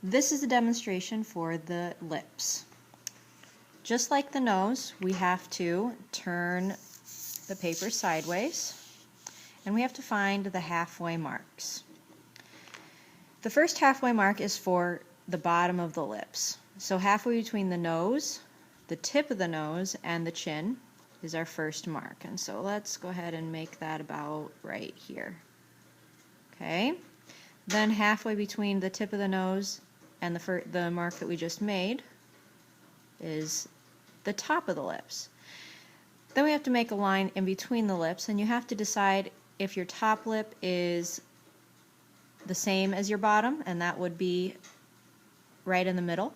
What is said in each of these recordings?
This is a demonstration for the lips. Just like the nose, we have to turn the paper sideways, and we have to find the halfway marks. The first halfway mark is for the bottom of the lips. So halfway between the nose, the tip of the nose, and the chin is our first mark. And so let's go ahead and make that about right here. Okay. Then halfway between the tip of the nose and the mark that we just made is the top of the lips. Then we have to make a line in between the lips, and you have to decide if your top lip is the same as your bottom, and that would be right in the middle.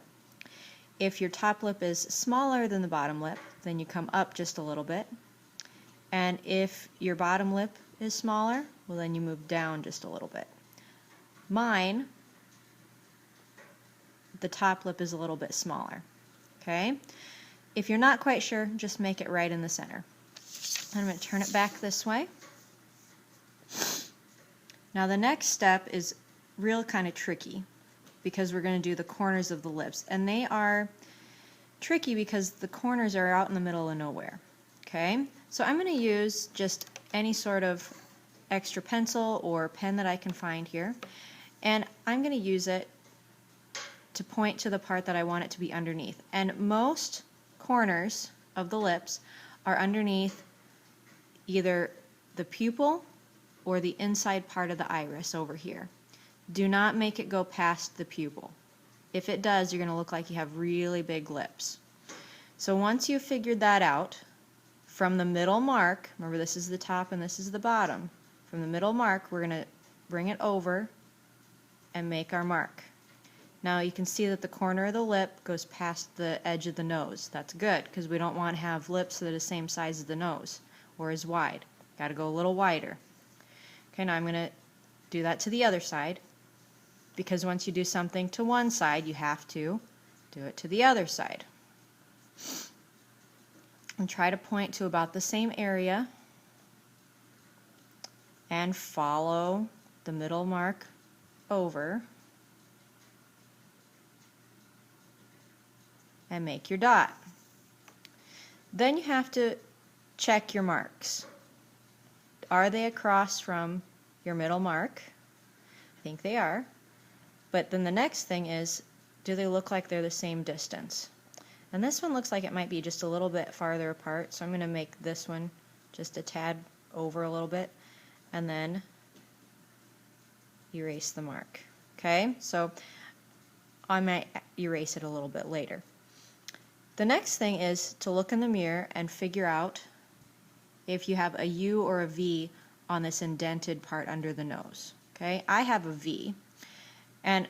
If your top lip is smaller than the bottom lip, then you come up just a little bit. And if your bottom lip is smaller, well, then you move down just a little bit. Mine, the top lip is a little bit smaller. Okay? If you're not quite sure, just make it right in the center. I'm going to turn it back this way. Now the next step is real kind of tricky because we're going to do the corners of the lips, and they are tricky because the corners are out in the middle of nowhere. Okay? So I'm going to use just any sort of extra pencil or pen that I can find here, and I'm going to use it to point to the part that I want it to be underneath. And most corners of the lips are underneath either the pupil or the inside part of the iris over here. Do not make it go past the pupil. If it does, you're going to look like you have really big lips. So once you've figured that out, from the middle mark, remember this is the top and this is the bottom, from the middle mark we're going to bring it over and make our mark. Now you can see that the corner of the lip goes past the edge of the nose. That's good because we don't want to have lips that are the same size as the nose or as wide. Got to go a little wider. Okay, now I'm going to do that to the other side, because once you do something to one side, you have to do it to the other side. And try to point to about the same area and follow the middle mark over and make your dot. Then you have to check your marks. Are they across from your middle mark? I think they are. But then the next thing is, do they look like they're the same distance? And this one looks like it might be just a little bit farther apart, so I'm going to make this one just a tad over a little bit, and then erase the mark. Okay, so I might erase it a little bit later. The next thing is to look in the mirror and figure out if you have a U or a V on this indented part under the nose. Okay, I have a V, and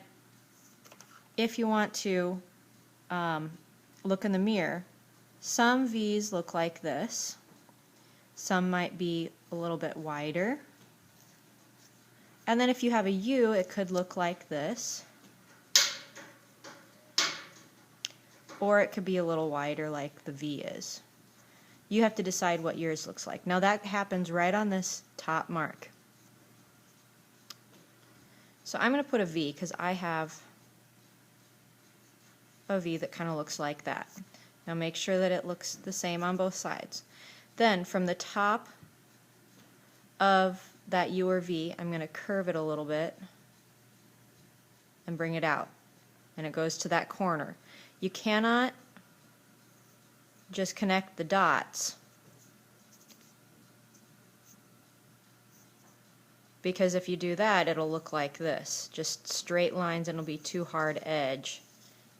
if you want to look in the mirror, some V's look like this, some might be a little bit wider, and then if you have a U, it could look like this, or it could be a little wider like the V is. You have to decide what yours looks like. Now that happens right on this top mark. So I'm going to put a V because I have a V that kind of looks like that. Now make sure that it looks the same on both sides. Then from the top of that U or V, I'm going to curve it a little bit and bring it out. And it goes to that corner. You cannot just connect the dots, because if you do that, it'll look like this. Just straight lines, and it'll be too hard edge,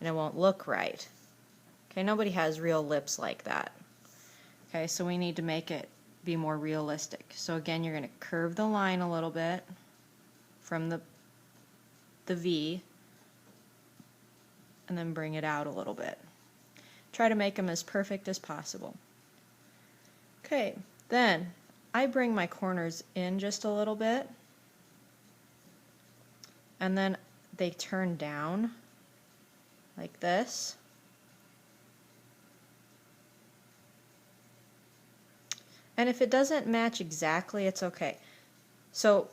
and it won't look right. Okay, nobody has real lips like that. Okay, so we need to make it be more realistic. So again, you're going to curve the line a little bit from the V, and then bring it out a little bit. Try to make them as perfect as possible. Okay, then I bring my corners in just a little bit, and then they turn down like this. And if it doesn't match exactly, it's okay. So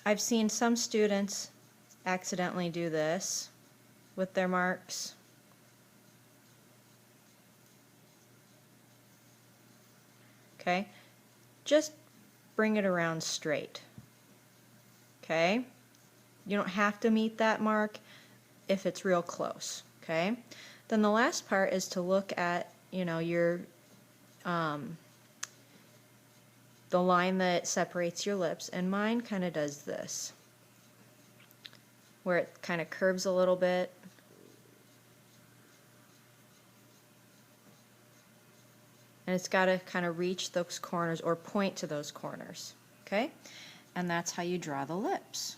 I've seen some students accidentally do this, with their marks. Okay, just bring it around straight. Okay, you don't have to meet that mark if it's real close. Okay, then the last part is to look at, you know, your the line that separates your lips, and mine kind of does this, where it kind of curves a little bit. And it's got to kind of reach those corners or point to those corners. Okay? And that's how you draw the lips.